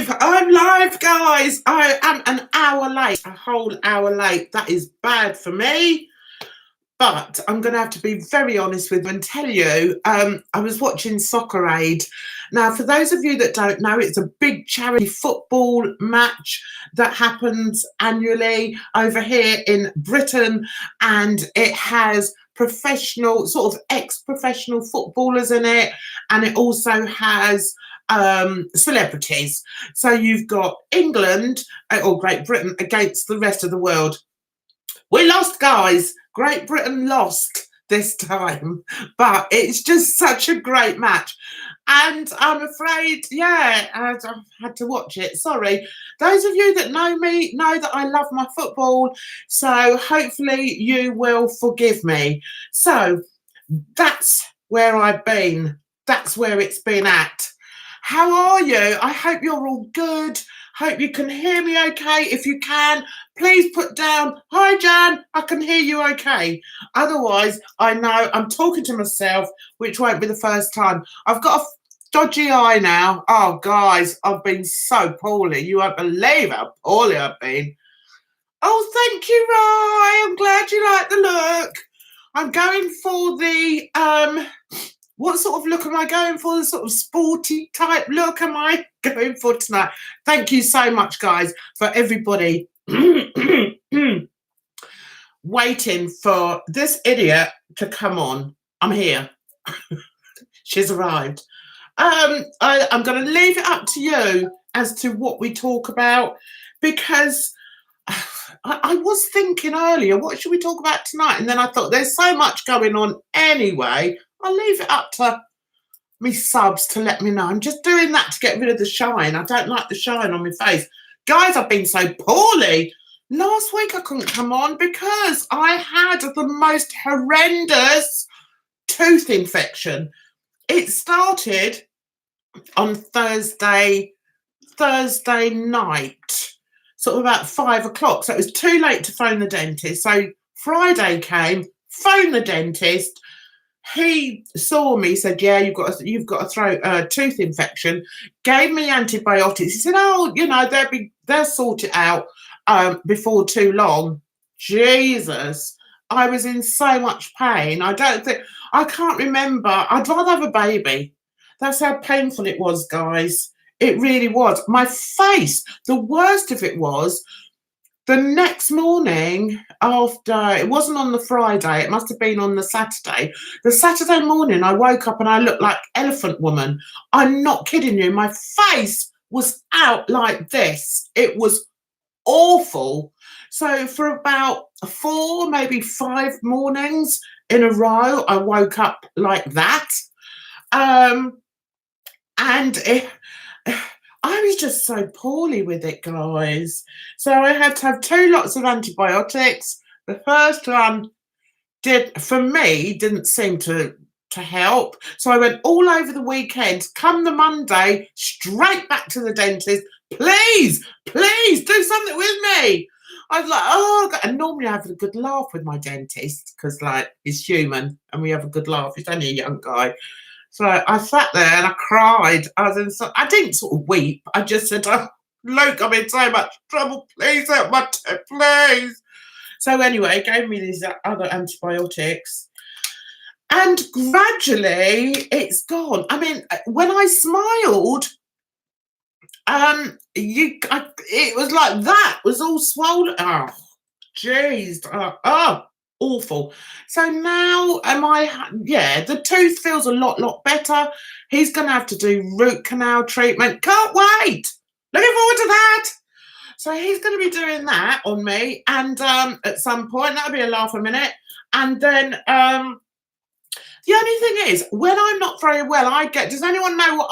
I'm live, guys. I am an hour late, a whole hour late. That is bad for me. But I'm going to have to be very honest with you and tell you, I was watching Soccer Aid. Now, for those of you that don't know, it's a big charity football match that happens annually over here in Britain, and it has professional, sort of ex-professional footballers in it, and it also has celebrities. So you've got England or Great Britain against the rest of the world. We lost, guys. Great Britain lost this time, but it's just such a great match. And I'm afraid, yeah, I've had to watch it. Sorry. Those of you that know me know that I love my football, so hopefully you will forgive me. So that's where I've been. That's where it's been at. How are you? I hope you're all good. Hope you can hear me okay. If you can, please put down, hi Jan, I can hear you okay. Otherwise, I know I'm talking to myself, which won't be the first time. I've got a dodgy eye now. Oh, guys, I've been so poorly. You won't believe how poorly I've been. Oh, thank you, Rye. I'm glad you like the look. I'm going for the, what sort of look am I going for? The sort of sporty type look am I going for tonight? Thank you so much, guys, for everybody waiting for this idiot to come on. I'm here. She's arrived. I'm going to leave it up to you as to what we talk about, because I was thinking earlier, what should we talk about tonight? And then I thought there's so much going on anyway. I'll leave it up to me subs to let me know. I'm just doing that to get rid of the shine. I don't like the shine on my face. Guys, I've been so poorly. Last week I couldn't come on because I had the most horrendous tooth infection. It started on Thursday night, sort of about 5 o'clock. So it was too late to phone the dentist. So Friday came, phoned the dentist. He saw me, said, yeah, you've got a tooth infection, gave me antibiotics. He said, oh, you know, they'll sort it out before too long. Jesus, I was in so much pain. I can't remember. I'd rather have a baby. That's how painful it was, guys. It really was. My face, the worst of it was, the next morning after, it wasn't on the Friday, it must have been on the Saturday. The Saturday morning, I woke up and I looked like Elephant Woman. I'm not kidding you. My face was out like this. It was awful. So for about 4, maybe 5 mornings in a row, I woke up like that. And I was just so poorly with it, guys. So I had to have 2 lots of antibiotics. The first one didn't seem to help. So I went all over the weekend. Come the Monday, straight back to the dentist. Please do something with me. I was like, oh, and normally I have a good laugh with my dentist because, like, he's human and we have a good laugh. He's only a young guy. So I sat there and I cried. I didn't sort of weep. I just said, oh, Luke, I'm in so much trouble. Please help my tooth, please. So anyway, gave me these other antibiotics. And gradually it's gone. I mean, when I smiled, it was like that. It was all swollen. Oh, jeez. Awful. So now the tooth feels a lot better. He's going to have to do root canal treatment. Can't wait. Looking forward to that. So he's going to be doing that on me, and at some point, that'll be a laugh a minute. And then the only thing is, when I'm not very well, does anyone know what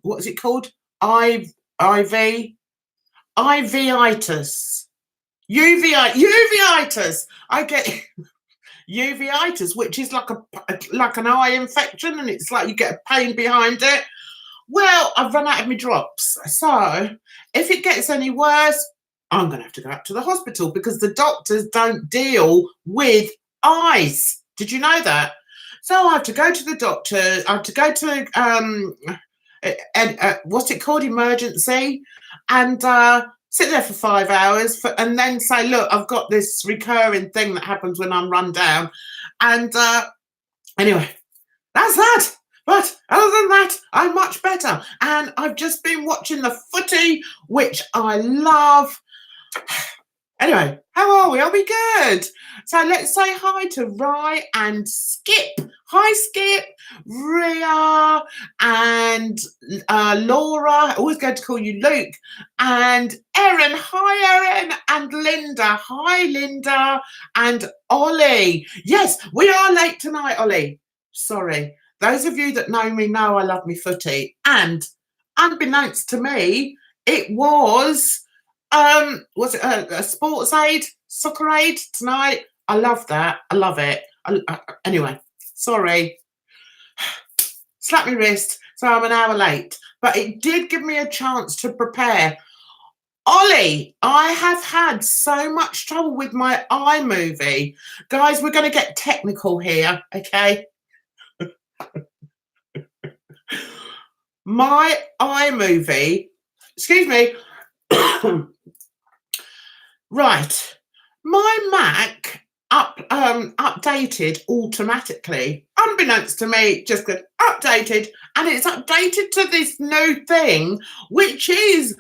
what is it called? Ivitis. Uveitis. I get uveitis, which is like an eye infection, and it's like you get a pain behind it. Well, I've run out of my drops. So if it gets any worse, I'm going to have to go up to the hospital because the doctors don't deal with eyes. Did you know that? So I have to go to the doctor. I have to go to and what's it called, emergency, and sit there for 5 hours and then say, look, I've got this recurring thing that happens when I'm run down. And anyway, that's that. But other than that, I'm much better. And I've just been watching the footy, which I love. Anyway, how are we? Are we good? So let's say hi to Rye and Skip. Hi, Skip, Ria, and Laura. Always going to call you Luke. And Erin. Hi, Erin. And Linda. Hi, Linda. And Ollie. Yes, we are late tonight, Ollie. Sorry. Those of you that know me know I love me footy. And unbeknownst to me, it was it a sports aid, soccer aid tonight? I love that. I love it. Anyway, sorry. Slap my wrist, so I'm an hour late. But it did give me a chance to prepare. Ollie, I have had so much trouble with my iMovie. Guys, we're going to get technical here, okay? My iMovie, excuse me. Right, my Mac updated automatically, unbeknownst to me, just got updated, and it's updated to this new thing, which is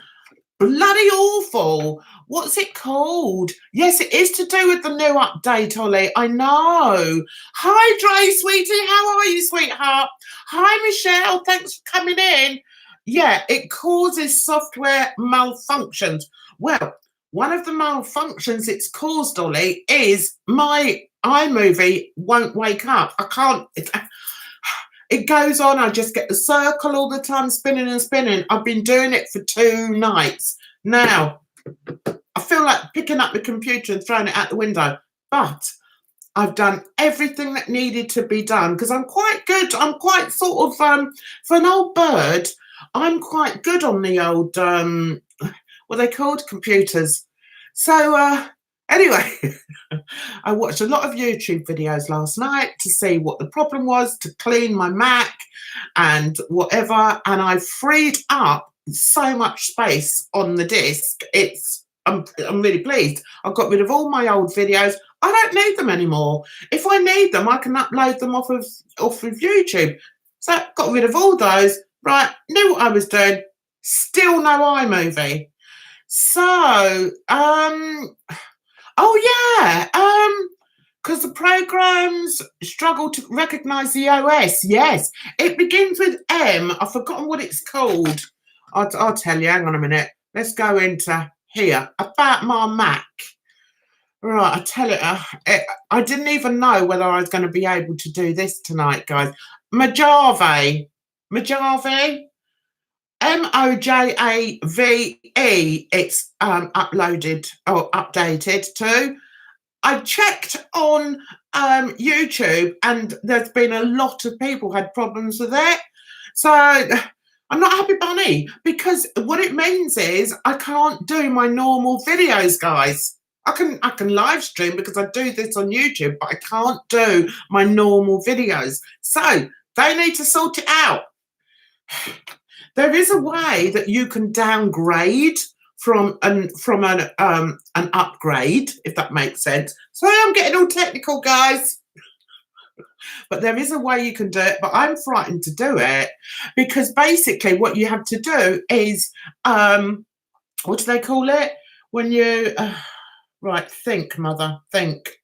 bloody awful. What's it called? Yes, it is to do with the new update, Ollie. I know. Hi, Dre, sweetie. How are you, sweetheart? Hi, Michelle. Thanks for coming in. Yeah, it causes software malfunctions. Well, one of the malfunctions it's caused, Ollie, is my iMovie won't wake up. I can't. It goes on. I just get the circle all the time, spinning and spinning. I've been doing it for 2 nights. Now, I feel like picking up the computer and throwing it out the window. But I've done everything that needed to be done because I'm quite good. I'm quite sort of, for an old bird, I'm quite good on the old, what are they called? Computers. So, anyway, I watched a lot of YouTube videos last night to see what the problem was, to clean my Mac and whatever, and I freed up so much space on the disk. I'm really pleased. I've got rid of all my old videos. I don't need them anymore. If I need them, I can upload them off of YouTube. So got rid of all those. Right, knew what I was doing. Still no iMovie. So, oh yeah, because the programs struggle to recognize the OS. Yes, it begins with M. I've forgotten what it's called. I'll tell you. Hang on a minute. Let's go into here about my Mac. Right, I tell you, I didn't even know whether I was going to be able to do this tonight, guys. Mojave, Mojave. It's uploaded or updated to. I checked on YouTube, and there's been a lot of people had problems with it. So I'm not happy bunny, because what it means is I can't do my normal videos, guys. I can live stream because I do this on YouTube, but I can't do my normal videos. So they need to sort it out. There is a way that you can downgrade from an upgrade, if that makes sense. So I'm getting all technical, guys. But there is a way you can do it, but I'm frightened to do it because basically what you have to do is, what do they call it? When you, right, think, mother, think.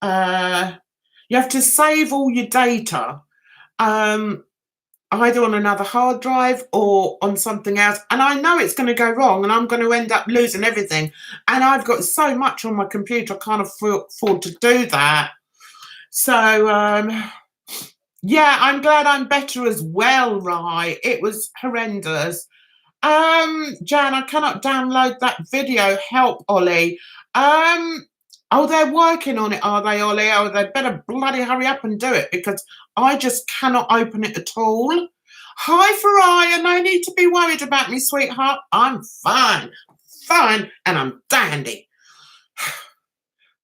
You have to save all your data, either on another hard drive or on something else. And I know it's going to go wrong and I'm going to end up losing everything. And I've got so much on my computer, I can't afford to do that. So, yeah, I'm glad I'm better as well, right? It was horrendous. Jan, I cannot download that video. Help, Ollie. Oh, they're working on it, are they, Ollie? Oh, they better bloody hurry up and do it because I just cannot open it at all. Hi, Faria. No need to be worried about me, sweetheart. I'm fine, and I'm dandy.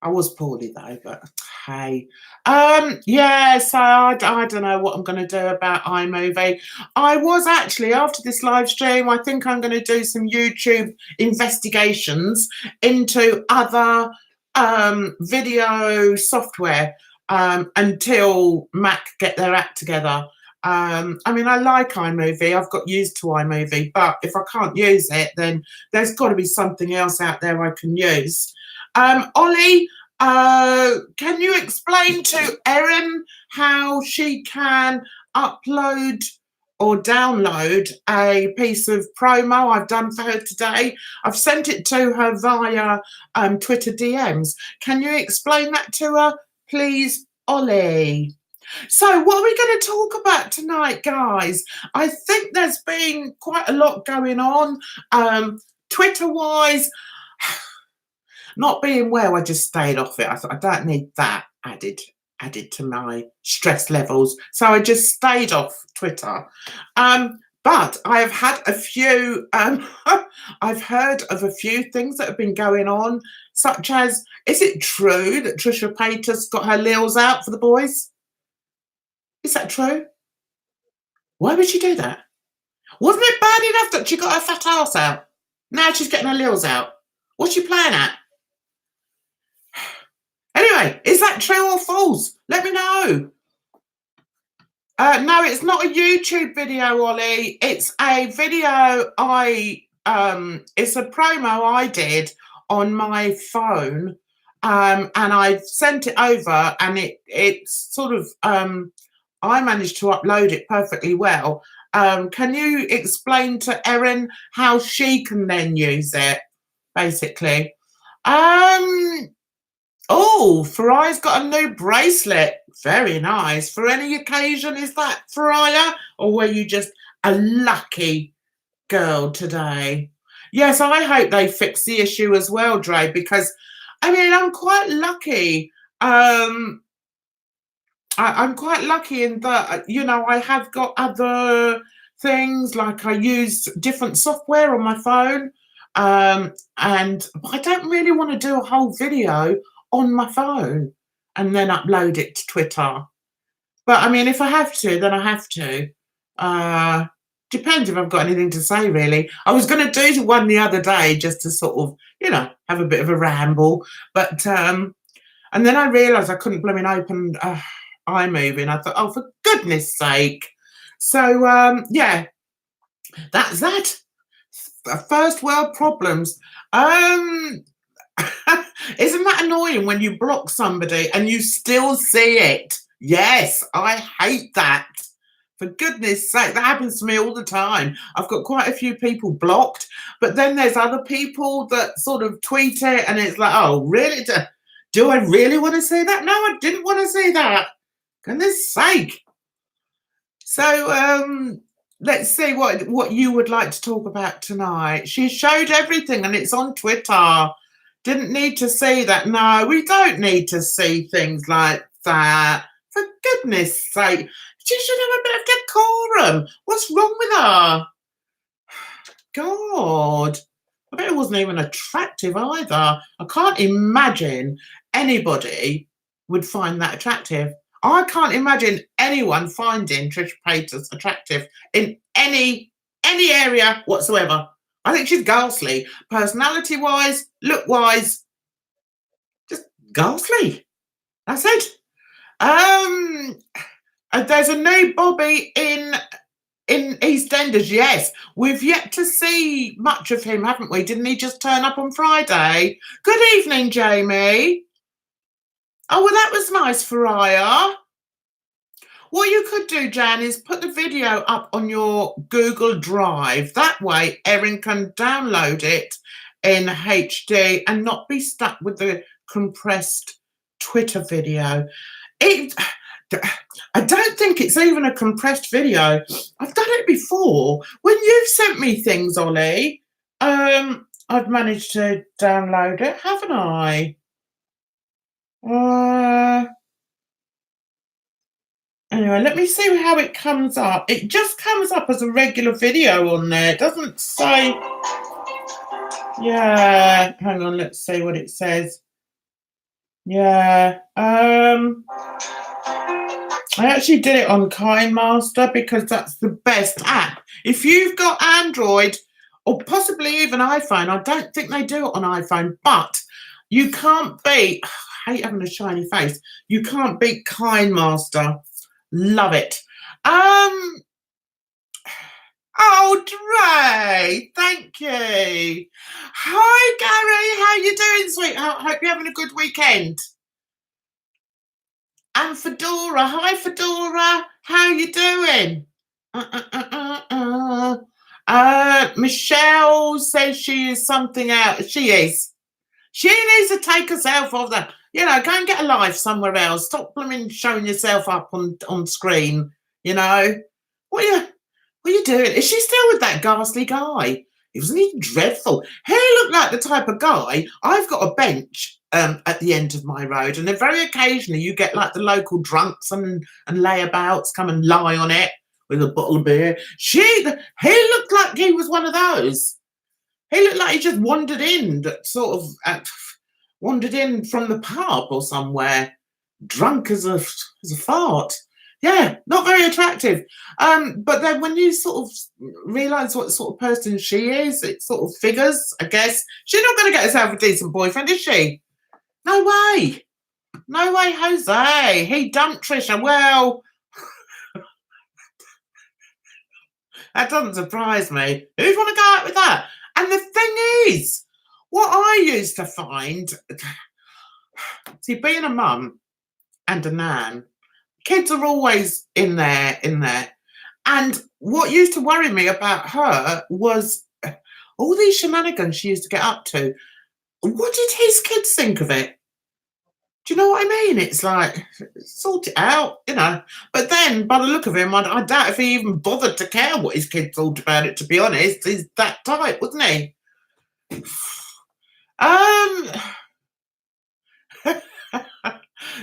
I was poorly though, but hey. Yeah, so I don't know what I'm going to do about iMovie. I was actually, after this live stream, I think I'm going to do some YouTube investigations into other video software until Mac get their act together. I mean, I like iMovie. I've got used to iMovie, but if I can't use it, then there's got to be something else out there I can use. Ollie, can you explain to Erin how she can upload or download a piece of promo I've done for her today? I've sent it to her via Twitter DMs. Can you explain that to her, please, Ollie? So what are we going to talk about tonight, guys? I think there's been quite a lot going on. Twitter-wise, not being well, I just stayed off it. I thought I don't need that added to my stress levels. So I just stayed off Twitter. But I have had a few, I've heard of a few things that have been going on, such as, is it true that Trisha Paytas got her lils out for the boys? Is that true? Why would she do that? Wasn't it bad enough that she got her fat ass out? Now she's getting her lils out. What's she playing at? Anyway, is that true or false? Let me know. No, it's not a YouTube video, Ollie. It's a video it's a promo I did on my phone, and I sent it over, and it's sort of I managed to upload it perfectly well. Can you explain to Erin how she can then use it, basically? Oh, Fariah's got a new bracelet. Very nice. For any occasion, is that, Fariah? Or were you just a lucky girl today? Yes, I hope they fix the issue as well, Dre, because, I mean, I'm quite lucky. I'm quite lucky in that, you know, I have got other things, like I use different software on my phone, and I don't really want to do a whole video on my phone and then upload it to Twitter. But I mean, if I have to, then I have to. Depends if I've got anything to say, really. I was going to do one the other day just to sort of, you know, have a bit of a ramble. But, and then I realised I couldn't blooming open iMovie, and I thought, oh, for goodness sake. So, yeah, that's that. First world problems. Isn't that annoying when you block somebody and you still see it? Yes, I hate that. For goodness sake, that happens to me all the time. I've got quite a few people blocked, but then there's other people that sort of tweet it, and it's like, oh, really? Do I really want to see that? No, I didn't want to see that. Goodness sake. So, let's see what you would like to talk about tonight. She showed everything, and it's on Twitter. Didn't need to see that. No, we don't need to see things like that. For goodness sake. She should have a bit of decorum. What's wrong with her? God. I bet it wasn't even attractive either. I can't imagine anybody would find that attractive. I can't imagine anyone finding Trisha Paytas attractive in any area whatsoever. I think she's ghastly. Personality-wise, look-wise, just ghastly. That's it. There's a new Bobby in EastEnders. Yes, we've yet to see much of him, haven't we? Didn't he just turn up on Friday? Good evening, Jamie. Oh, well, that was nice, Fariah. What you could do, Jan, is put the video up on your Google Drive. That way, Erin can download it in HD and not be stuck with the compressed Twitter video. I don't think it's even a compressed video. I've done it before. When you've sent me things, Ollie, I've managed to download it, haven't I? Anyway, let me see how it comes up. It just comes up as a regular video on there. It doesn't say... Yeah, hang on, let's see what it says. Yeah. I actually did it on KineMaster because that's the best app. If you've got Android or possibly even iPhone, I don't think they do it on iPhone, but you can't beat, I hate having a shiny face, you can't beat KineMaster. Love it. Oh, Dre, thank you. Hi, Gary. How you doing, sweetheart? Hope you're having a good weekend. And Fedora. Hi, Fedora. How you doing? Michelle says she is something else. She is. She needs to take herself off that. You know, go and get a life somewhere else. Stop blooming showing yourself up on screen. You know, what are you doing? Is she still with that ghastly guy? Wasn't he dreadful? He looked like the type of guy. I've got a bench at the end of my road, and then very occasionally you get like the local drunks and layabouts come and lie on it with a bottle of beer. He looked like he was one of those. He looked like he just wandered in, wandered in from the pub or somewhere, drunk as a fart. Yeah, not very attractive. But then when you sort of realise what sort of person she is, it sort of figures, I guess. She's not going to get herself a decent boyfriend, is she? No way. No way, Jose. He dumped Trisha. Well, that doesn't surprise me. Who'd want to go out with that? And the thing is, what I used to find, see, being a mum and a nan, kids are always in there. And what used to worry me about her was all these shenanigans she used to get up to. What did his kids think of it? Do you know what I mean? It's like, sort it out, you know. But then, by the look of him, I doubt if he even bothered to care what his kids thought about it, to be honest. He's that type, wasn't he?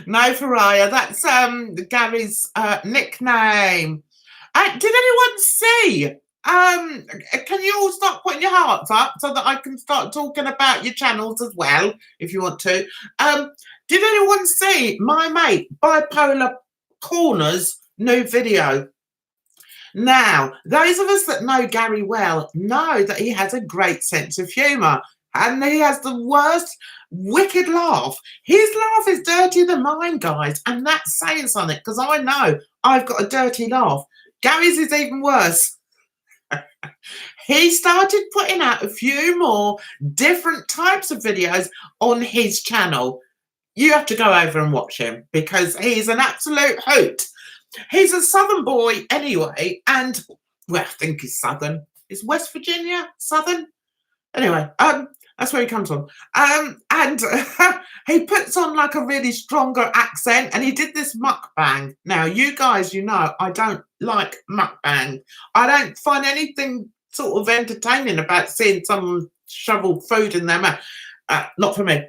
No, Faraya, that's Gary's nickname. Did anyone see? Can you all start putting your hearts up so that I can start talking about your channels as well, if you want to? Did anyone see my mate Bipolar Corner's new video? Now, those of us that know Gary well know that he has a great sense of humour and he has the worst wicked laugh. His laugh is dirtier than mine, guys, and that's saying something because I know I've got a dirty laugh. Gary's is even worse. He started putting out a few more different types of videos on his channel. You have to go over and watch him because he's an absolute hoot. He's a southern boy anyway, and well, I think he's southern. Is West Virginia southern? Anyway, that's where he comes from. And he puts on like a really stronger accent, and he did this mukbang. Now, you guys, you know, I don't like mukbang. I don't find anything sort of entertaining about seeing someone shovel food in their mouth. Not for me.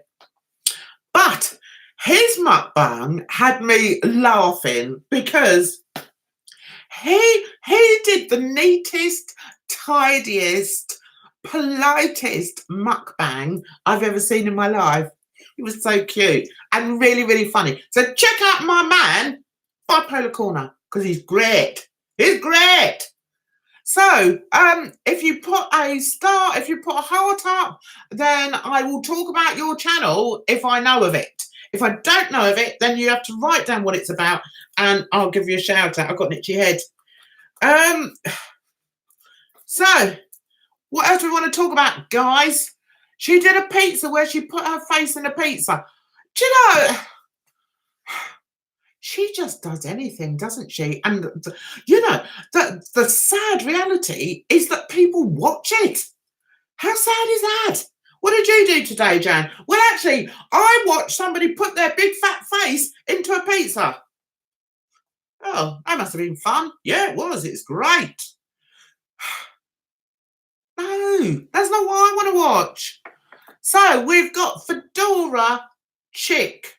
But his mukbang had me laughing because he did the neatest, tidiest, politest mukbang I've ever seen in my life. He was so cute and really, really funny. So check out my man, Bipolar Corner, because he's great. He's great. So if you put a heart up, then I will talk about your channel if I know of it. If I don't know of it, then you have to write down what it's about and I'll give you a shout out. I've got an itchy head. So what else do we want to talk about, guys? She did a pizza where she put her face in a pizza. Do you know, she just does anything, doesn't she? And, you know, the sad reality is that people watch it. How sad is that? What did you do today, Jan? Well, actually, I watched somebody put their big fat face into a pizza. Oh, that must have been fun. Yeah, it was. It's great. No, that's not what I want to watch. So we've got Fedora Chick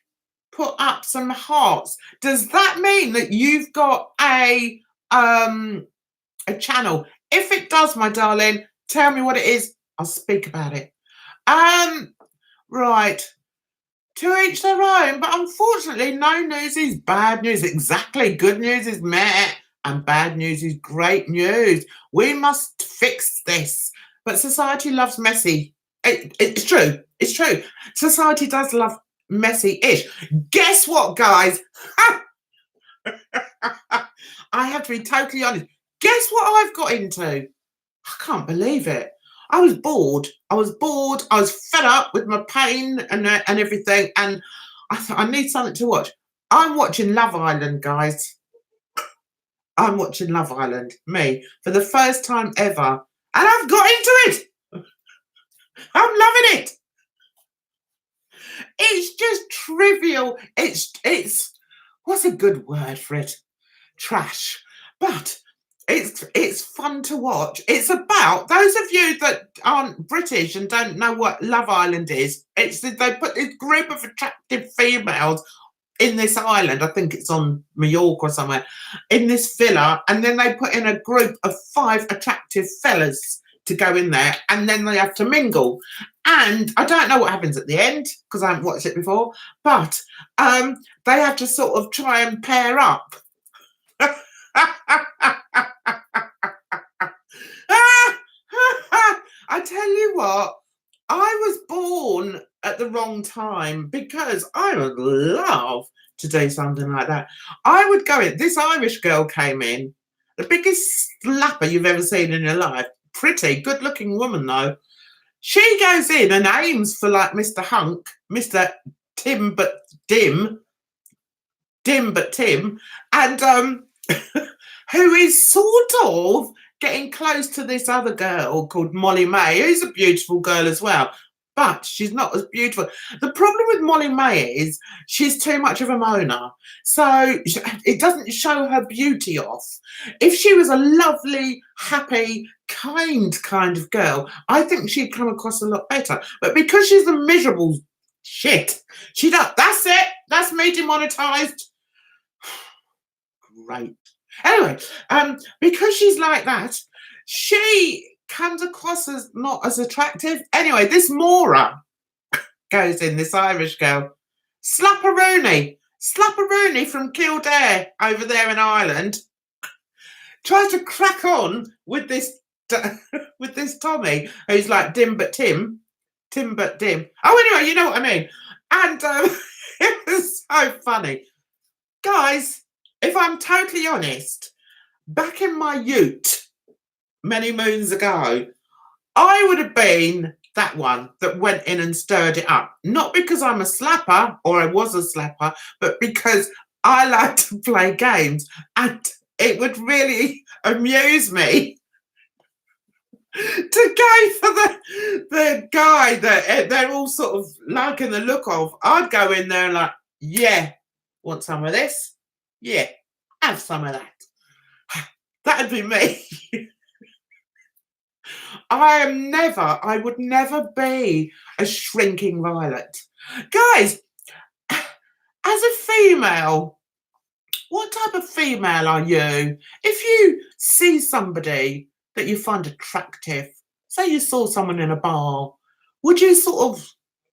put up some hearts. Does that mean that you've got a channel? If it does, my darling, tell me what it is. I'll speak about it. Right. To each their own, but unfortunately, no news is bad news. Exactly. Good news is meh, and bad news is great news. We must fix this. But society loves messy. It's true. It's true. Society does love messy-ish. Guess what, guys? I have to be totally honest. Guess what I've got into? I can't believe it. I was bored. I was bored. I was fed up with my pain and everything. And I thought, I need something to watch. I'm watching Love Island, guys. I'm watching Love Island, me, for the first time ever. And I've got into it. I'm loving it. It's just trivial. It's what's a good word for it? Trash. But it's fun to watch. It's about those of you that aren't British and don't know what Love Island is. They put this group of attractive females in this island. I think it's on Mallorca or somewhere, in this villa, and then they put in a group of 5 attractive fellas to go in there, and then they have to mingle. And I don't know what happens at the end because I haven't watched it before, but they have to sort of try and pair up. I tell you what, I was born at the wrong time because I would love to do something like that. I would go in. This Irish girl came in, the biggest slapper you've ever seen in your life. Pretty, good-looking woman though. She goes in and aims for like Mr. Hunk, Mr. Tim but Dim, Dim but Tim, and who is sort of getting close to this other girl called Molly May, who's a beautiful girl as well, but she's not as beautiful. The problem with Molly May is she's too much of a moaner, so it doesn't show her beauty off. If she was a lovely, happy, kind of girl, I think she'd come across a lot better. But because she's a miserable shit, she does. That's it. That's me demonetized. Great. Anyway, because she's like that, she comes across as not as attractive. Anyway, this Maura goes in, this Irish girl, Slapperoonie from Kildare over there in Ireland, tries to crack on with this with this Tommy who's like Dim but Tim but Dim. Oh, anyway, you know what I mean. And it was so funny, guys. If I'm totally honest, back in my ute many moons ago, I would have been that one that went in and stirred it up. Not because I'm a slapper or I was a slapper, but because I like to play games and it would really amuse me to go for the guy that they're all sort of liking the look of. I'd go in there and like, yeah, want some of this? Yeah, have some of that. That'd be me. I would never be a shrinking violet. Guys, as a female, what type of female are you? If you see somebody that you find attractive, say you saw someone in a bar, would you sort of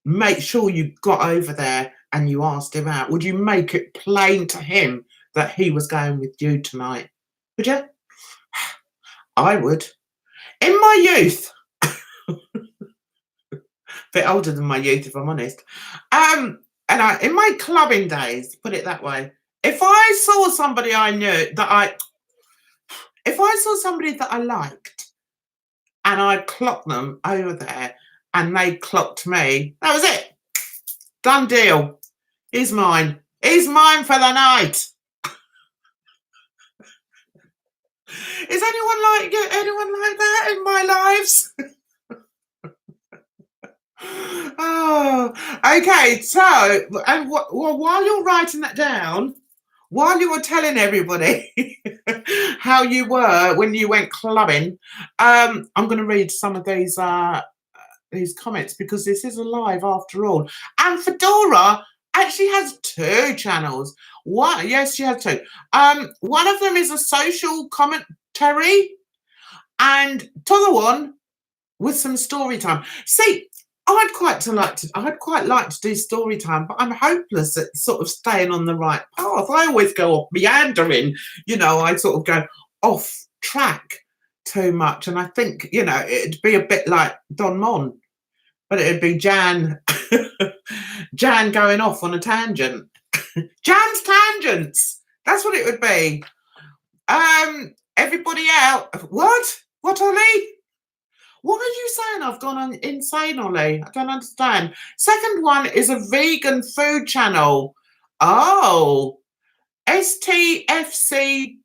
make sure you got over there and you asked him out? Would you make it plain to him that he was going with you tonight? Would you? I would. In my youth, bit older than my youth, if I'm honest, and in my clubbing days, put it that way, if I saw somebody I knew if I saw somebody that I liked and I clocked them over there and they clocked me, that was it. Done deal. He's mine. He's mine for the night. Is anyone like that in my lives? Oh, okay. So, and while you're writing that down, while you were telling everybody how you were when you went clubbing, I'm going to read some of these comments because this is a live after all. And Fedora actually has 2 channels. One, yes, she has 2. One of them is a social commentary, and the other one with some story time. See, I'd quite like to do story time, but I'm hopeless at sort of staying on the right path. I always go off meandering, I sort of go off track too much. And I think, it'd be a bit like Don Mon, but it'd be Jan Jan going off on a tangent. Jan's tangents. That's what it would be. Everybody out. What? What, Ollie? What are you saying? I've gone on insane, Ollie. I don't understand. Second one is a vegan food channel. Oh, STFC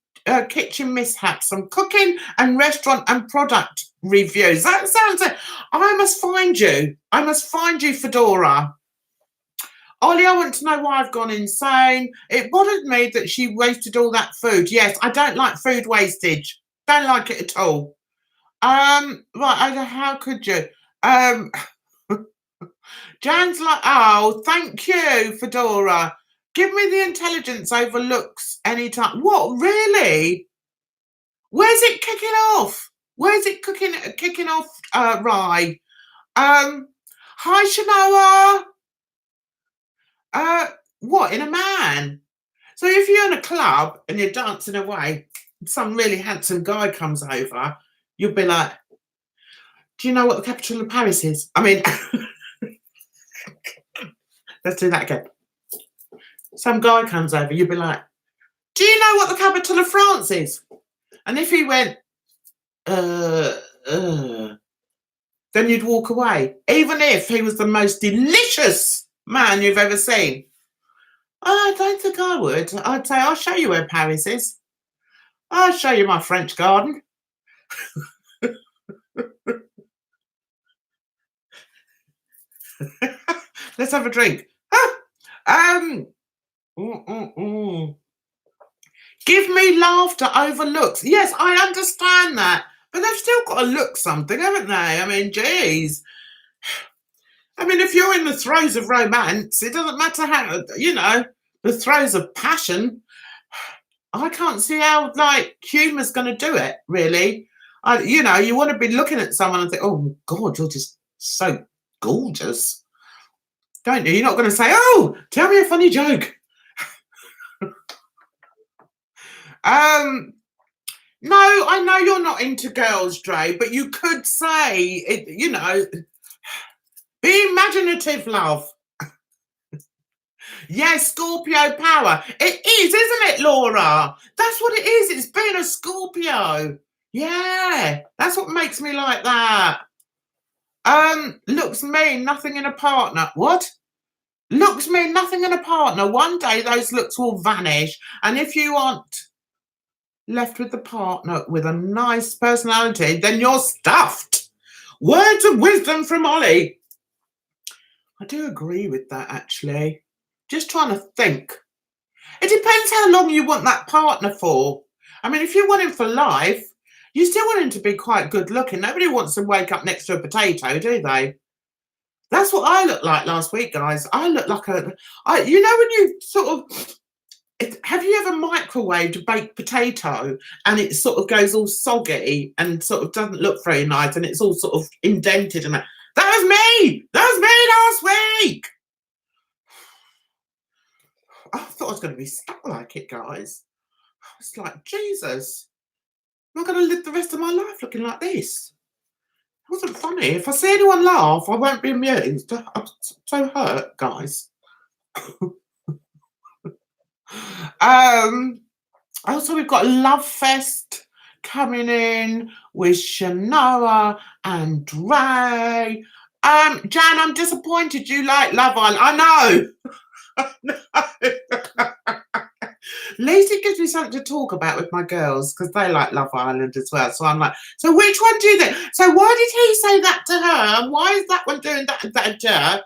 kitchen mishaps, some cooking and restaurant and product reviews. That sounds like I must find you. I must find you, Fedora. Ollie, I want to know why I've gone insane. It bothered me that she wasted all that food. Yes, I don't like food wastage. Don't like it at all. Right, how could you? Jan's like, oh, thank you, Fedora. Give me the intelligence over looks anytime. What, really? Where's it kicking off? Where's it kicking off, Rye? Hi, Shanoa. What, in a man? So if you're in a club and you're dancing away, some really handsome guy comes over, you'll be like, do you know what the capital of Paris is? I mean, let's do that again. Some guy comes over, you'll be like, do you know what the capital of France is? And if he went, then you'd walk away, even if he was the most delicious man you've ever seen. I don't think I would. I'd say, I'll show you where Paris is. I'll show you my French garden. Let's have a drink. Give me laughter over looks. Yes, I understand that. But they've still got to look something, haven't they? I mean, geez. I mean, if you're in the throes of romance, it doesn't matter how, the throes of passion. I can't see how, humour's going to do it, really. You want to be looking at someone and think, oh, God, you're just so gorgeous. Don't you? You're not going to say, oh, tell me a funny joke. No, I know you're not into girls, Dre, but you could say, be imaginative, love. Yes, Scorpio power. It is, isn't it, Laura? That's what it is. It's being a Scorpio. Yeah, that's what makes me like that. Looks mean nothing in a partner. What? Looks mean nothing in a partner. One day those looks will vanish. And if you aren't left with the partner with a nice personality, then you're stuffed. Words of wisdom from Ollie. I do agree with that, actually. Just trying to think. It depends how long you want that partner for. I mean, if you want him for life, you still want him to be quite good looking. Nobody wants to wake up next to a potato, do they? That's what I looked like last week, guys. I look like when you sort of, have you ever microwaved a baked potato and it sort of goes all soggy and sort of doesn't look very nice and it's all sort of indented and that was me. That was me last week. I thought I was going to be stuck like it, guys. I was like, Jesus, am I going to live the rest of my life looking like this? It wasn't funny. If I see anyone laugh, I won't be amused. I'm so hurt, guys. Also, we've got Love Fest coming in with Shanoa and Dre. Jan, I'm disappointed you like Love Island. I know. At least it gives me something to talk about with my girls because they like Love Island as well. So I'm like, so which one do you think? So why did he say that to her? And why is that one doing that and that to her?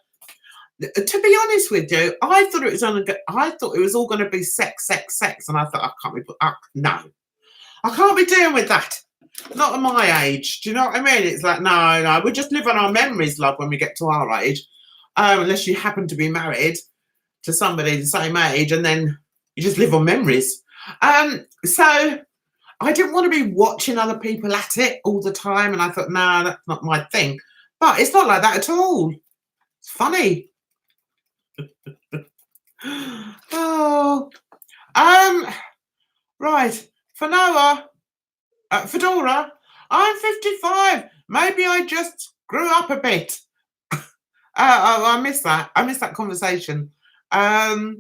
To be honest with you, I thought it was all going to be sex, and I thought I can't be. No, I can't be dealing with that. Not at my age. Do you know what I mean? It's like no, we just live on our memories, love, when we get to our age. Unless you happen to be married to somebody the same age, and then you just live on memories. So I didn't want to be watching other people at it all the time, and I thought, no, that's not my thing. But it's not like that at all. It's funny. Oh, right. Fedora, I'm 55. Maybe I just grew up a bit. I missed that. I missed that conversation. Oh,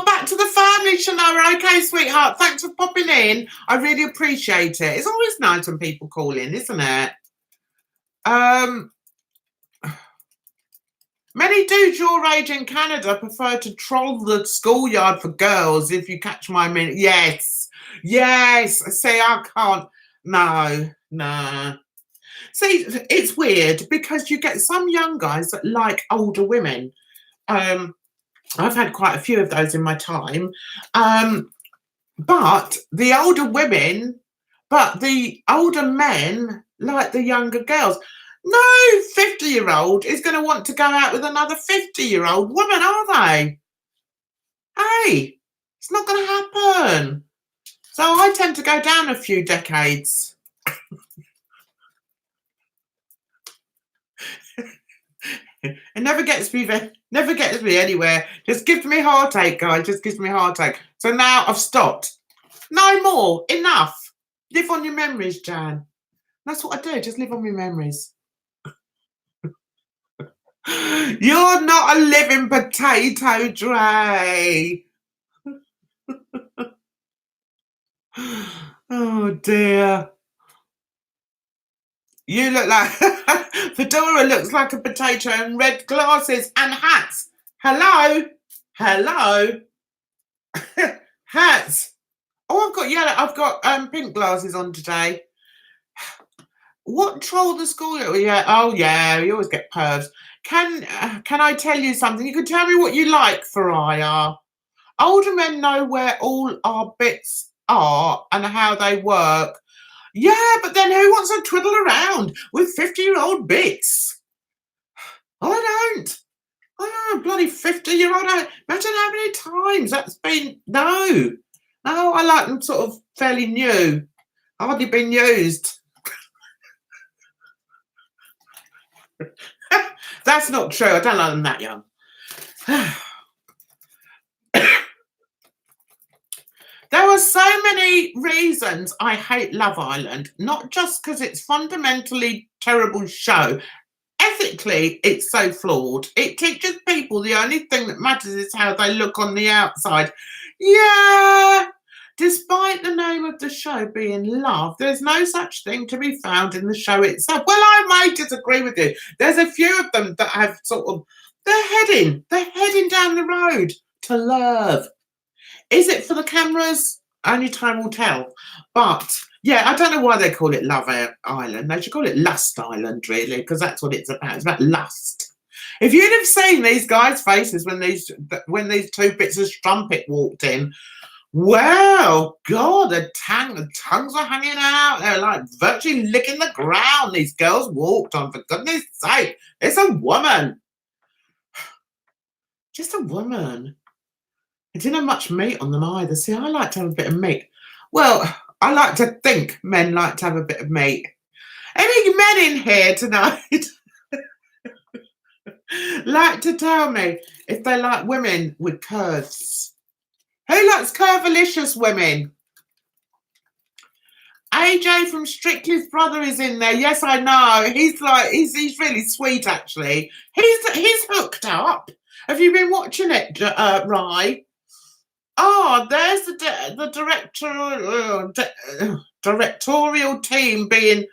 back to the family, Shanoa. Okay, sweetheart. Thanks for popping in. I really appreciate it. It's always nice when people call in, isn't it? Many dudes your age in Canada prefer to troll the schoolyard for girls, if you catch my meaning. Yes. Yes. See, I can't. No. See, it's weird because you get some young guys that like older women. I've had quite a few of those in my time. But the older men like the younger girls. No 50-year-old is going to want to go out with another 50-year-old woman, are they? Hey, it's not going to happen. So I tend to go down a few decades. It never gets me anywhere. Just gives me heartache, guys. Just gives me heartache. So now I've stopped. No more. Enough. Live on your memories, Jan. That's what I do. Just live on my memories. You're not a living potato, Dre. Oh dear. You look like Fedora looks like a potato in red glasses and hats. Hello. Hats. Oh, I've got pink glasses on today. What troll the school? Yeah. Oh yeah, you always get pervs. Can I tell you something? You can tell me what you like for IR. Older men know where all our bits are and how they work. Yeah, but then who wants to twiddle around with 50-year-old bits? I don't. Bloody 50-year-old. Imagine how many times that's been. No, I like them sort of fairly new. Hardly been used. That's not true. I don't like them that young. There are so many reasons I hate Love Island, not just because it's fundamentally terrible show. Ethically, it's so flawed. It teaches people the only thing that matters is how they look on the outside. Yeah. Despite the name of the show being love, there's no such thing to be found in the show itself. Well, I may disagree with you. There's a few of them that have sort of, they're heading down the road to love. Is it for the cameras? Only time will tell. But yeah, I don't know why they call it Love Island. They should call it Lust Island, really, because that's what it's about. It's about lust. If you'd have seen these guys' faces when these two bits of strumpet walked in, well, God, the tongues were hanging out. They're like virtually licking the ground. These girls walked on, for goodness sake. It's a woman. Just a woman. It didn't have much meat on them either. See, I like to have a bit of meat. Well, I like to think men like to have a bit of meat. Any men in here tonight like to tell me if they like women with curves? Who likes curvilicious women? AJ from Strictly's brother is in there. Yes, I know. He's really sweet, actually. He's hooked up. Have you been watching it, Rye? Oh, there's the directorial team being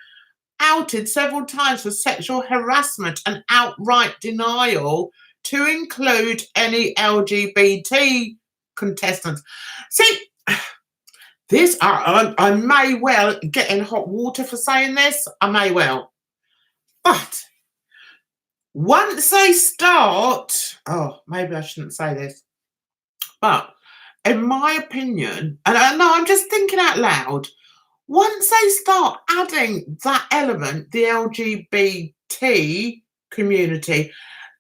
outed several times for sexual harassment and outright denial, to include any LGBT contestants. See, this I may well get in hot water for saying this. I may well, but once they start, maybe I shouldn't say this, but in my opinion, and I know I'm just thinking out loud, once they start adding that element, the LGBT community,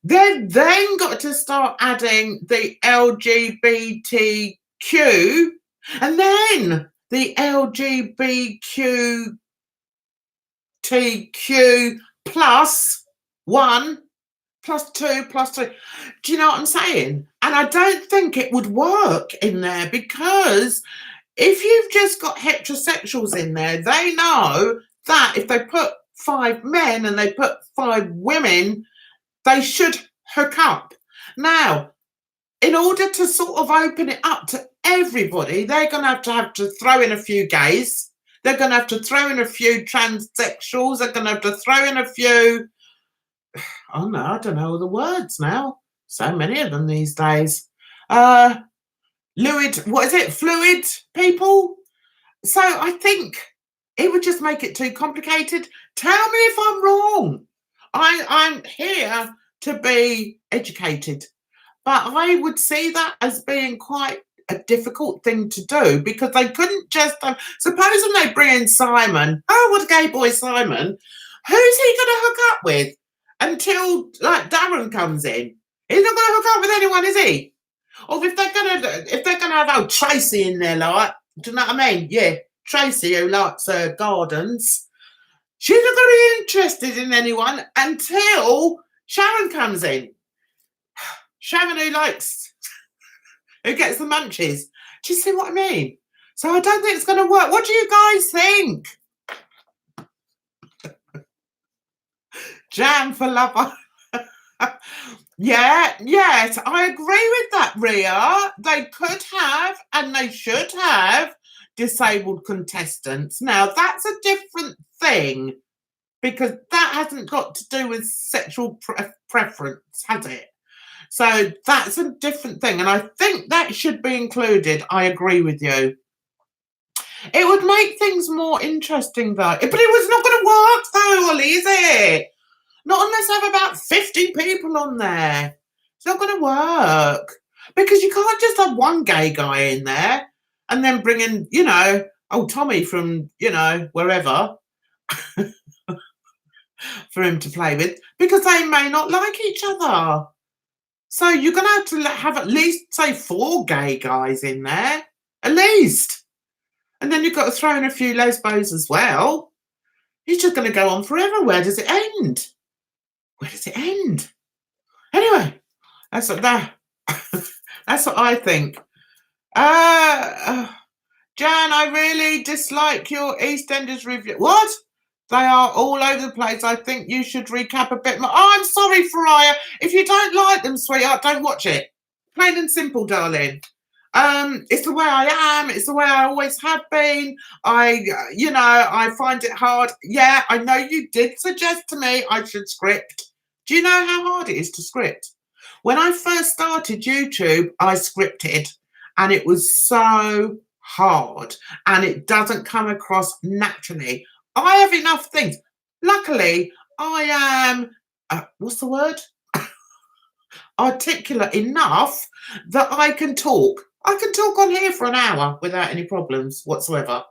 they've then got to start adding the LGBTQ and then the LGBTQ plus 1 plus 2 plus 3. Do you know what I'm saying? And I don't think it would work in there, because if you've just got heterosexuals in there, they know that if they put 5 men and they put 5 women, they should hook up. Now, in order to sort of open it up to everybody, they're going to have to throw in a few gays. They're going to have to throw in a few transsexuals. They're going to have to throw in a few, oh no, I don't know all the words now. So many of them these days. Fluid people. So I think it would just make it too complicated. Tell me if I'm wrong. I'm here to be educated, but I would see that as being quite a difficult thing to do, because they couldn't just supposing they bring in Simon. Oh, what a gay boy, Simon. Who's he going to hook up with until like Darren comes in? He's not going to hook up with anyone, is he? Or if they're gonna have old Tracy in there, like, do you know what I mean? Yeah, Tracy, who likes gardens. She's not going to be interested in anyone until Sharon comes in. Sharon, who gets the munchies. Do you see what I mean? So I don't think it's going to work. What do you guys think? Jam for love. Yes, I agree with that, Ria. They could have, and they should have, disabled contestants. Now, that's a different thing, because that hasn't got to do with sexual preference, has it? So that's a different thing, and I think that should be included. I agree with you. It would make things more interesting, though. But it was not going to work, though, Ollie, is it? Not unless I have about 50 people on there. It's not going to work, because you can't just have one gay guy in there and then bring in, old Tommy from, wherever for him to play with, because they may not like each other. So you're going to have at least, say, 4 gay guys in there, at least. And then you've got to throw in a few lesbos as well. It's just going to go on forever. Where does it end? Where does it end? Anyway, that's what I think. Jan, I really dislike your EastEnders review. What? They are all over the place. I think you should recap a bit more. Oh, I'm sorry, Faria. If you don't like them, sweetheart, don't watch it. Plain and simple, darling. It's the way I am. It's the way I always have been. I find it hard. Yeah, I know you did suggest to me I should script. Do you know how hard it is to script? When I first started YouTube, I scripted, and it was so hard, and it doesn't come across naturally. I have enough things. Luckily, I am, what's the word? Articulate enough that I can talk. I can talk on here for an hour without any problems whatsoever.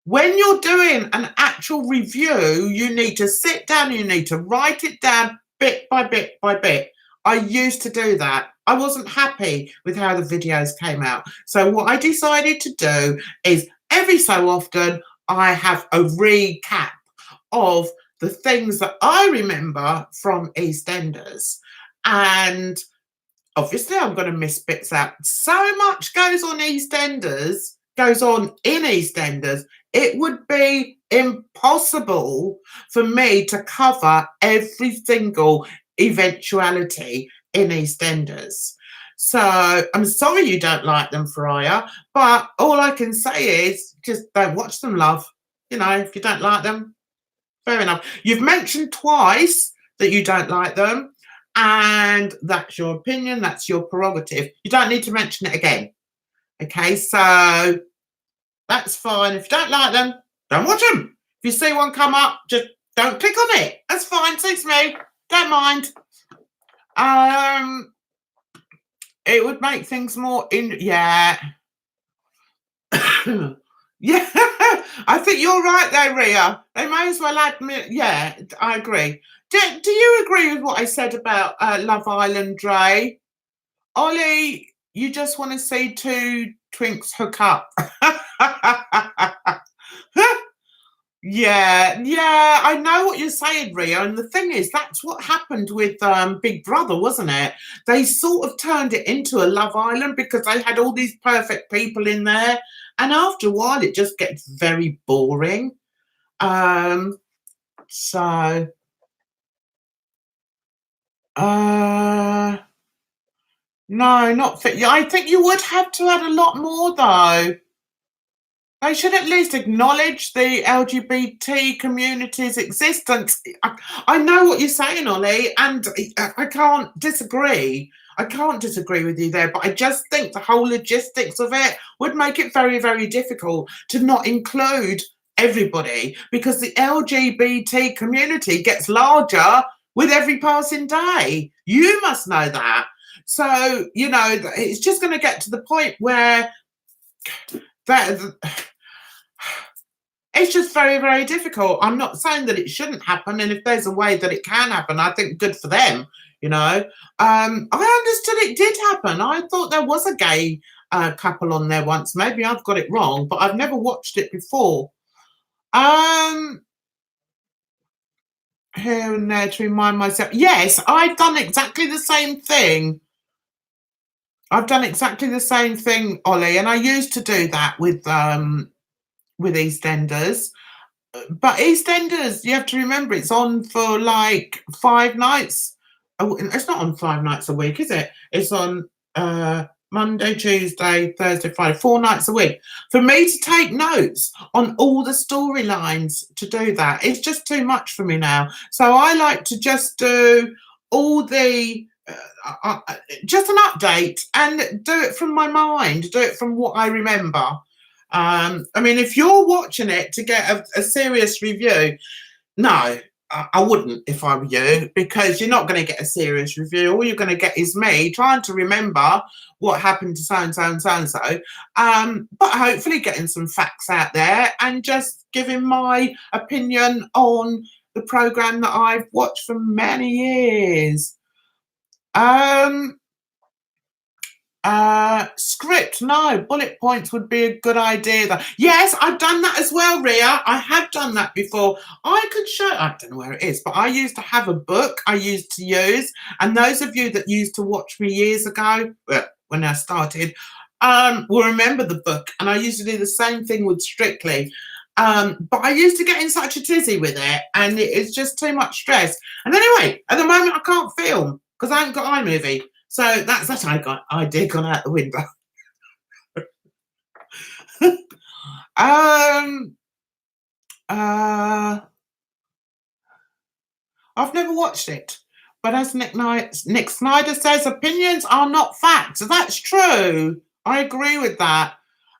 When you're doing an actual review, you need to sit down, you need to write it down bit by bit by bit. I used to do that. I wasn't happy with how the videos came out. So what I decided to do is every so often I have a recap of the things that I remember from EastEnders. And obviously I'm going to miss bits out. So much goes on in EastEnders, it would be impossible for me to cover every single eventuality in EastEnders. So I'm sorry you don't like them, Faria, but all I can say is just don't watch them, love. If you don't like them, fair enough. You've mentioned twice that you don't like them, and that's your opinion, that's your prerogative. You don't need to mention it again. Okay, so that's fine. If you don't like them, don't watch them. If you see one come up, just don't click on it. That's fine, suits me. Don't mind. It would make things more yeah. Yeah, I think you're right there, Ria. They may as well admit, yeah, I agree. Do you agree with what I said about Love Island, Dre? Ollie, you just want to see 2 twinks hook up. Yeah, I know what you're saying, Rio. And the thing is, that's what happened with Big Brother, wasn't it? They sort of turned it into a Love Island because they had all these perfect people in there. And after a while, it just gets very boring. Um, so, uh, no, not fit. I think you would have to add a lot more, though. They should at least acknowledge the LGBT community's existence. I know what you're saying, Ollie, and I can't disagree. I can't disagree with you there, but I just think the whole logistics of it would make it very, very difficult to not include everybody because the LGBT community gets larger with every passing day. You must know that. So, it's just going to get to the point where that it's just very, very difficult. I'm not saying that it shouldn't happen, and if there's a way that it can happen, I think good for them. I understood it did happen. I thought there was a gay couple on there once. Maybe I've got it wrong, but I've never watched it before. Here and there to remind myself. Yes, I've done exactly the same thing. I've done exactly the same thing, Ollie, and I used to do that with EastEnders. But EastEnders, you have to remember, it's on for like 5 nights. It's not on 5 nights a week, is it? It's on Monday, Tuesday, Thursday, Friday, 4 nights a week. For me to take notes on all the storylines to do that, it's just too much for me now. So I like to just do all the just an update and do it from my mind, do it from what I remember. If you're watching it to get a serious review, no, I wouldn't if I were you, because you're not going to get a serious review. All you're going to get is me trying to remember what happened to so-and-so and so-and-so, but hopefully getting some facts out there and just giving my opinion on the programme that I've watched for many years. Script, no. Bullet points would be a good idea. Yes, I've done that as well, Ria. I have done that before. I don't know where it is, but I used to have a book I used to use. And those of you that used to watch me years ago, when I started, will remember the book. And I used to do the same thing with Strictly. But I used to get in such a tizzy with it, and it's just too much stress. And anyway, at the moment, I can't film because I haven't got iMovie. So that's that idea gone out the window. I've never watched it, but as Nick Snyder says, opinions are not facts. That's true. I agree with that.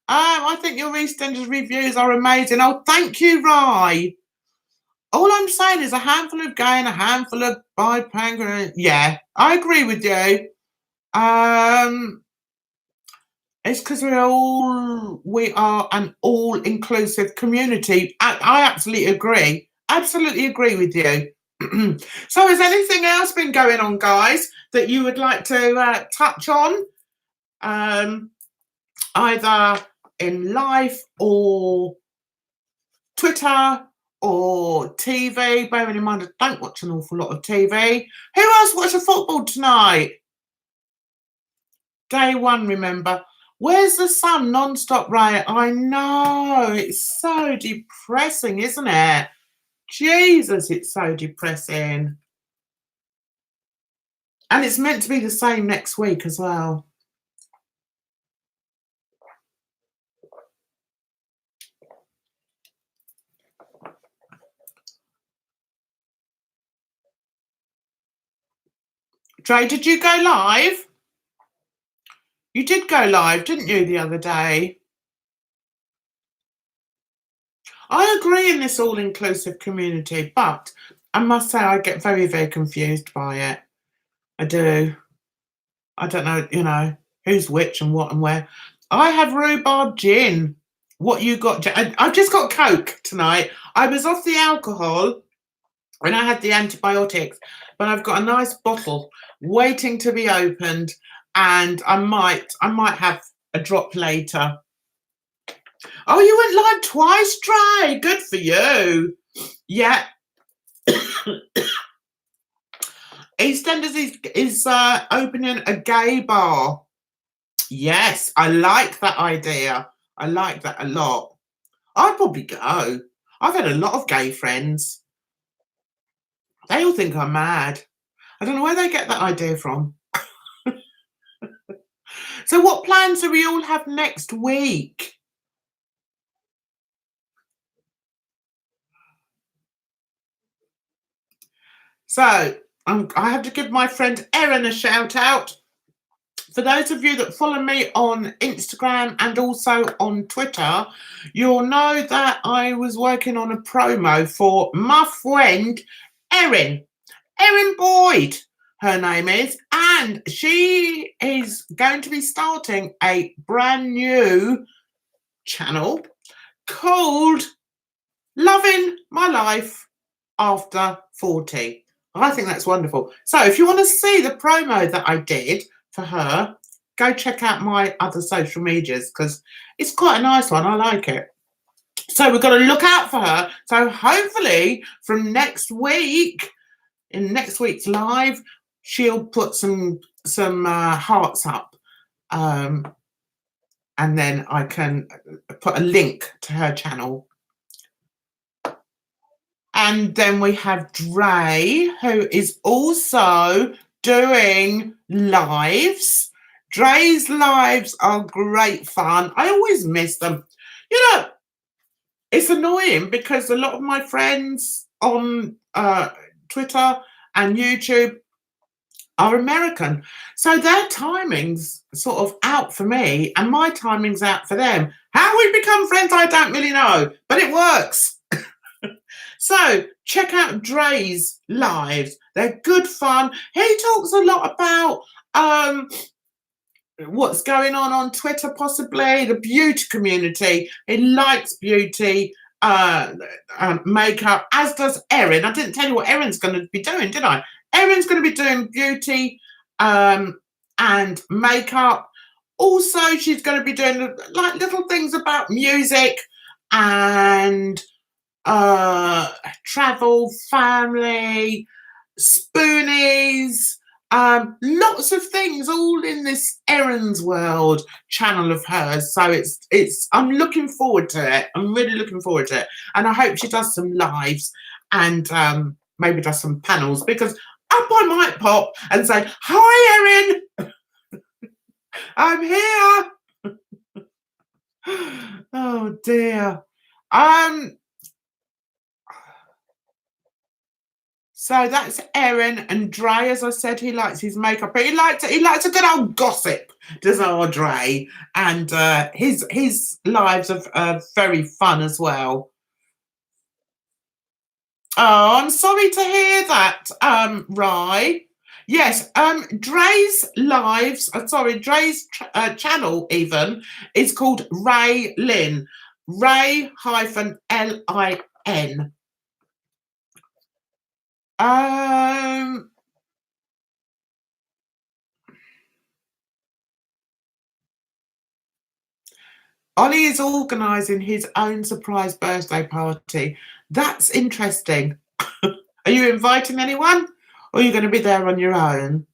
I think your EastEnders reviews are amazing. Oh, thank you, Rye. All I'm saying is a handful of gay and a handful of bi. Yeah, I agree with you. It's because we are an all-inclusive community. I absolutely agree. Absolutely agree with you. So has anything else been going on, guys, that you would like to touch on? Either in life or Twitter or TV. Bearing in mind, I don't watch an awful lot of TV. Who else watched the football tonight? Day one, remember. Where's the sun? Non-stop rain. I know. It's so depressing, isn't it? Jesus, it's so depressing. And it's meant to be the same next week as well. Dre, did you go live? You did go live, didn't you, the other day? I agree in this all-inclusive community, but I must say I get very, very confused by it. I do. I don't know, who's which and what and where. I have rhubarb gin. What you got? I've just got Coke tonight. I was off the alcohol when I had the antibiotics, but I've got a nice bottle waiting to be opened, and I might have a drop later. Oh, you went live twice, Dre. Good for you. Yeah. EastEnders is opening a gay bar. Yes, I like that idea. I like that a lot. I'd probably go. I've had a lot of gay friends. They all think I'm mad. I don't know where they get that idea from. So what plans do we all have next week? So I have to give my friend Erin a shout out. For those of you that follow me on Instagram and also on Twitter, you'll know that I was working on a promo for my friend Erin Boyd, her name is, and she is going to be starting a brand new channel called Loving My Life After 40. I think that's wonderful. So if you want to see the promo that I did for her, go check out my other social medias because it's quite a nice one. I like it. So we've got to look out for her. So hopefully from next week, in next week's live, she'll put some hearts up, and then I can put a link to her channel. And then we have Dre, who is also doing lives. Dre's lives are great fun. I always miss them. You know, it's annoying because a lot of my friends on Twitter and YouTube are American. So their timing's sort of out for me and my timing's out for them. How we become friends, I don't really know, but it works. So check out Dre's lives. They're good fun. He talks a lot about what's going on Twitter, possibly the beauty community. He likes beauty, makeup, as does Erin. I didn't tell you what Erin's going to be doing, did I? Erin's going to be doing beauty and makeup. Also, she's going to be doing like little things about music and travel, family, spoonies, lots of things all in this Erin's World channel of hers. So it's I'm looking forward to it. I'm really looking forward to it. And I hope she does some lives and maybe does some panels, because up I might pop and say, "Hi Erin, I'm here." Oh dear. So that's Erin, and Dre, as I said, he likes his makeup, but he likes a good old gossip, does our Dre, and his lives are very fun as well. Oh, I'm sorry to hear that, Rye. Yes, Dre's lives, Dre's channel even is called Ray Lynn, Ray-Lin. Ollie is organising his own surprise birthday party. That's interesting. Are you inviting anyone, or are you going to be there on your own?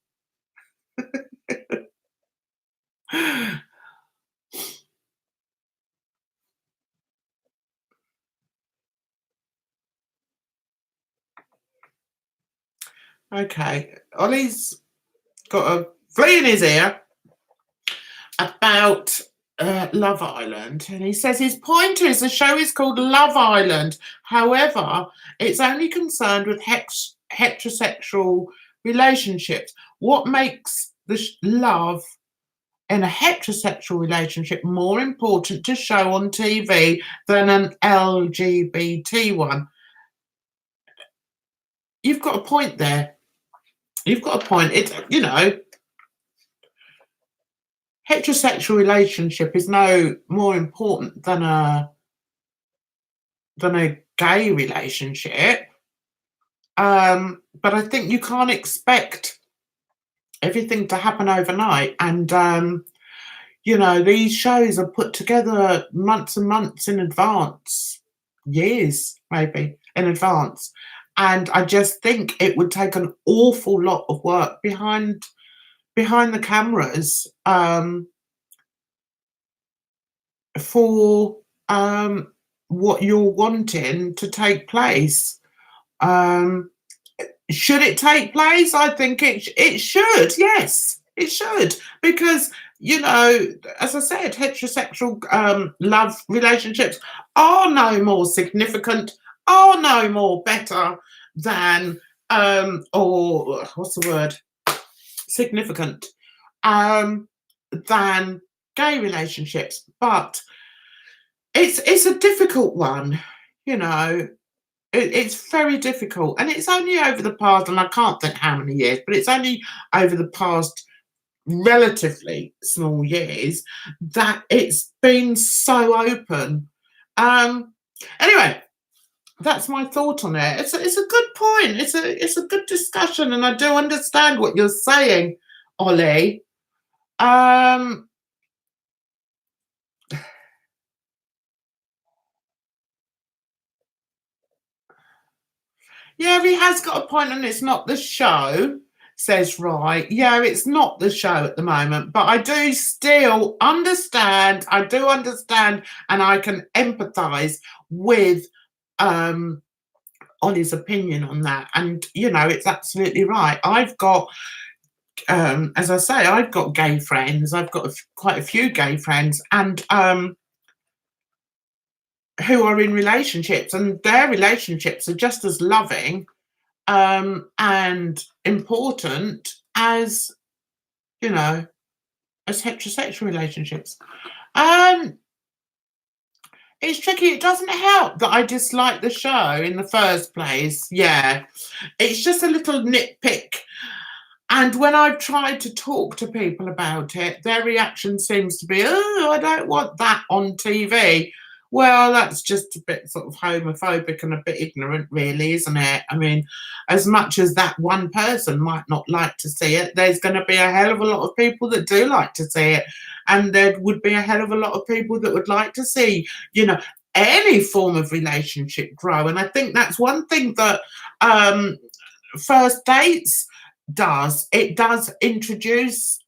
Okay, Ollie's got a flea in his ear about Love Island, and he says his point is the show is called Love Island. However, it's only concerned with heterosexual relationships. What makes the love in a heterosexual relationship more important to show on TV than an LGBT one? You've got a point there. You've got a point. It's, you know, heterosexual relationship is no more important than a gay relationship. But I think you can't expect everything to happen overnight. And You know, these shows are put together months and months in advance, years maybe in advance. And I just think it would take an awful lot of work behind the cameras for what you're wanting to take place. Um, should it take place? I think it should. Yes, it should, because you know, as I said, heterosexual love relationships are no more significant, are no more better than or what's the word? Significant um, than gay relationships. But it's a difficult one, you know. It's very difficult, and it's only over the past, and I can't think how many years, but it's only over the past relatively small years that it's been so open. Um, anyway, that's my thought on it. It's a good point. It's a good discussion, and I do understand what you're saying, Ollie. Um, Yeah, he has got a point, and it's not the show, says Right. Yeah, it's not the show at the moment, but I do still understand. I do understand, and I can empathise with um, Ollie's opinion on that. And, you know, it's absolutely right. I've got, as I say, I've got gay friends. I've got quite a few gay friends, and who are in relationships, and their relationships are just as loving and important as, you know, as heterosexual relationships. Um, it's tricky. It doesn't help that I dislike the show in the first place. Yeah, it's just a little nitpick. And when I've tried to talk to people about it, their reaction seems to be, oh, I don't want that on TV. Well, that's just a bit sort of homophobic and a bit ignorant, really, isn't it? I mean, as much as that one person might not like to see it, there's going to be a hell of a lot of people that do like to see it. And there would be a hell of a lot of people that would like to see, you know, any form of relationship grow. And I think that's one thing that first dates does. It does introduce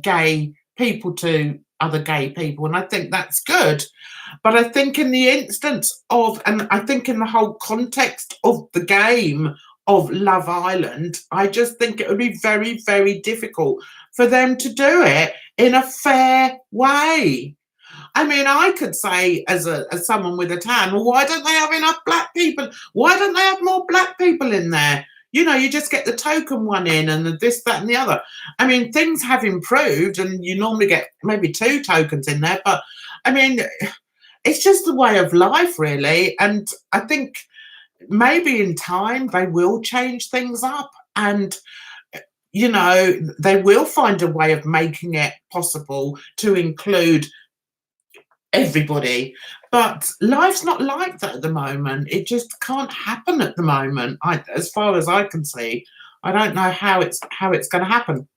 gay people to other gay people, and I think that's good. But I think in the instance of, and I think in the whole context of the game of Love Island, I just think it would be very, very difficult for them to do it in a fair way. I mean, I could say as someone with a tan, well, why don't they have enough black people? Why don't they have more black people in there? You know, you just get the token one in and the this, that, and the other. I mean, things have improved, and you normally get maybe two tokens in there. But I mean, it's just the way of life, really. And I think maybe in time they will change things up, and you know, they will find a way of making it possible to include everybody. But life's not like that at the moment. It just can't happen at the moment. As far as I can see, I don't know how it's going to happen.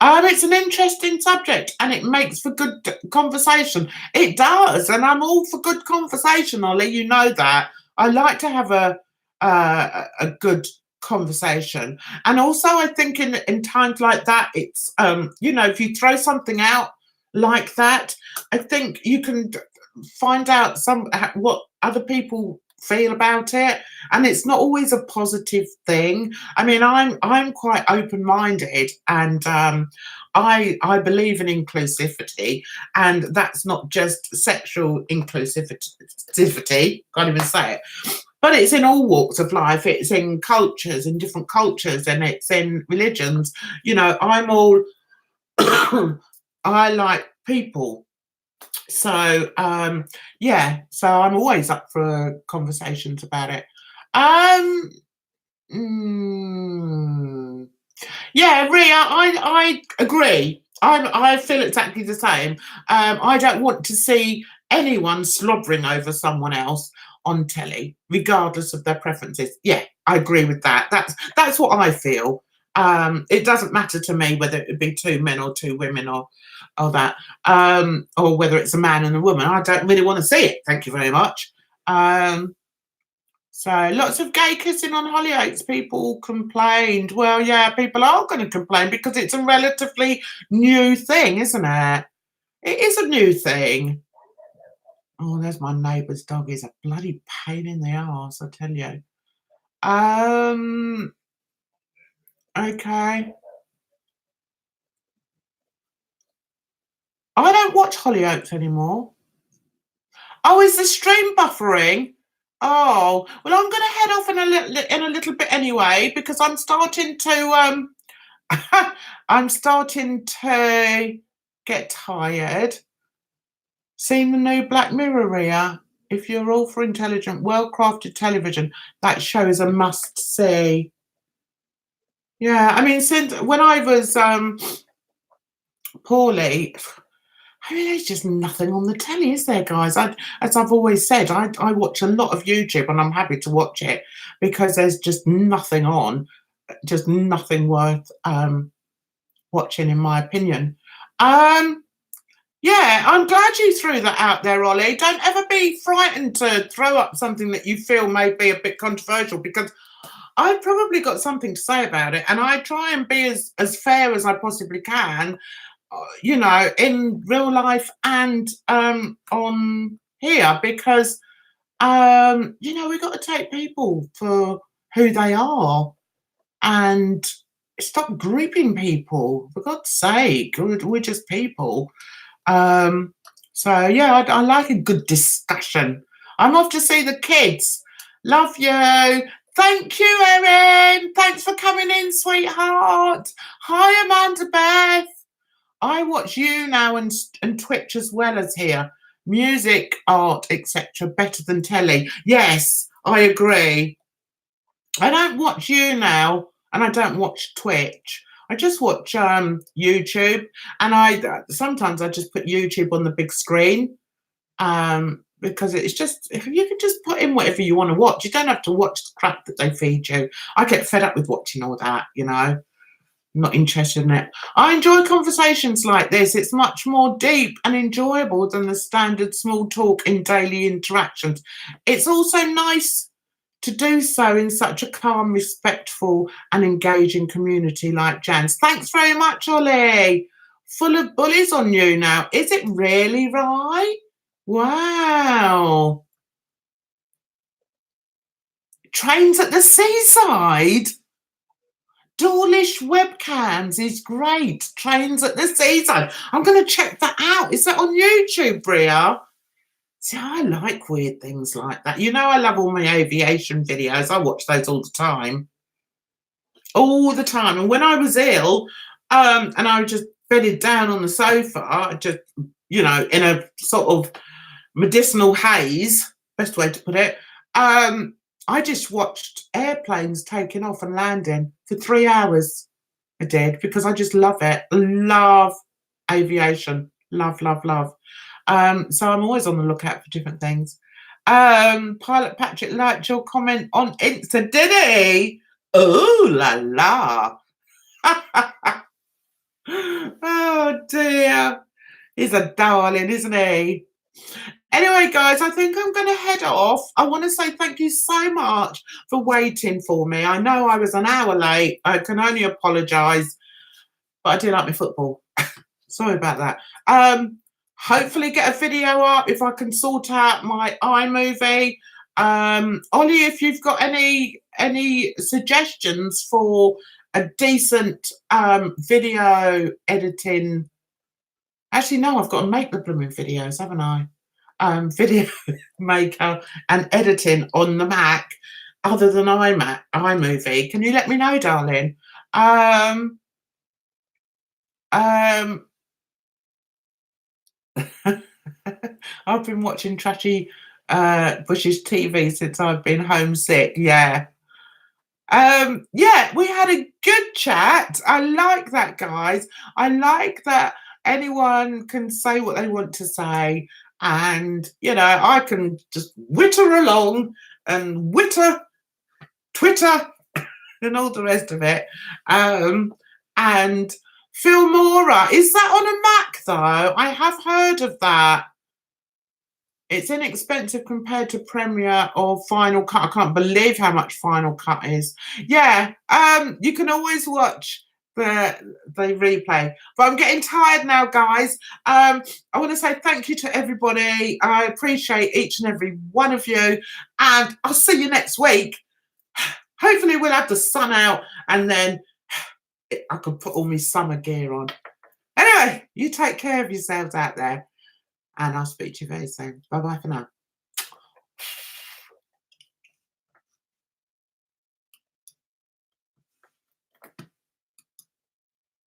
It's an interesting subject, and it makes for good conversation. It does, and I'm all for good conversation, Ollie. You know that. I like to have a good conversation, and also I think in times like that, it's you know, if you throw something out like that, I think you can find out what other people feel about it, and it's not always a positive thing. I mean, I'm quite open-minded, and I believe in inclusivity, and that's not just sexual inclusivity, can't even say it, but it's in all walks of life. It's in cultures, in different cultures, and it's in religions. You know, I'm all I like people. So yeah, so I'm always up for conversations about it. Um mm, yeah, Ria, I agree. I feel exactly the same. I don't want to see anyone slobbering over someone else on telly, regardless of their preferences. Yeah, I agree with that. That's what I feel. It doesn't matter to me whether it would be two men or two women, or or that, or whether it's a man and a woman. I don't really want to see it. Thank you very much. So lots of gay kissing on Hollyoaks. People complained. Well, yeah, people are going to complain because it's a relatively new thing, isn't it? It is a new thing. Oh, there's my neighbour's dog. He's a bloody pain in the arse, I tell you. Okay. I don't watch Hollyoaks anymore. Oh, is the stream buffering? Oh, well, I'm going to head off in a little bit anyway because I'm starting to I'm starting to get tired. Seen the new Black Mirror, Ria? If you're all for intelligent, well-crafted television, that show is a must-see. Yeah, I mean, since when I was poorly, I mean, there's just nothing on the telly, is there, guys? As I've always said, I watch a lot of YouTube and I'm happy to watch it because there's just nothing on, just nothing worth watching, in my opinion. Yeah, I'm glad you threw that out there, Ollie. Don't ever be frightened to throw up something that you feel may be a bit controversial because I've probably got something to say about it, and I try and be as fair as I possibly can, you know, in real life and on here, because you know, we've got to take people for who they are and stop grouping people. For God's sake, we're just people. So yeah, I like a good discussion. I'm off to see the kids. Love you. Thank you, Erin. Thanks for coming in, sweetheart. Hi, Amanda Beth. I watch you now and Twitch as well as here. Music, art, etc. better than telly. Yes, I agree. I don't watch you now, and I don't watch Twitch. I just watch YouTube, and I sometimes I just put YouTube on the big screen because it's just you can just put in whatever you want to watch. You don't have to watch the crap that they feed you. I get fed up with watching all that, you know. I'm not interested in it. I enjoy conversations like this. It's much more deep and enjoyable than the standard small talk in daily interactions. It's also nice to do so in such a calm, respectful and engaging community like Jan's. Thanks very much, Ollie. Full of bullies on you now. Is it really, right? Wow. Trains at the seaside? Dawlish webcams is great. Trains at the seaside. I'm going to check that out. Is that on YouTube, Bria? See, I like weird things like that. You know, I love all my aviation videos. I watch those all the time. All the time. And when I was ill, and I was just bedded down on the sofa, just, you know, in a sort of medicinal haze, best way to put it, I just watched airplanes taking off and landing for 3 hours. I did, because I just love it. Love aviation. Love, love, love. So I'm always on the lookout for different things. Pilot Patrick liked your comment on Insta, did he? Oh la la. Oh dear. He's a darling, isn't he? Anyway, guys, I think I'm going to head off. I want to say thank you so much for waiting for me. I know I was an hour late. I can only apologise, but I do like my football. Sorry about that. Hopefully get a video up if I can sort out my iMovie. Ollie, if you've got any suggestions for a decent video editing. Actually, no, I've got to make the blooming videos, haven't I? Video maker and editing on the Mac other than iMovie. Can you let me know, darling? I've been watching trashy Bush's TV since I've been homesick. Yeah. Yeah, we had a good chat. I like that, guys. I like that anyone can say what they want to say, and you know, I can just witter along and witter Twitter and all the rest of it, and Filmora, is that on a Mac though? I have heard of that. It's inexpensive compared to Premiere or Final Cut. I can't believe how much Final Cut is. Yeah, you can always watch the replay. But I'm getting tired now, guys. I want to say thank you to everybody. I appreciate each and every one of you. And I'll see you next week. Hopefully we'll have the sun out and then I can put all my summer gear on. Anyway, you take care of yourselves out there. And I'll speak to you very soon. Bye-bye for now.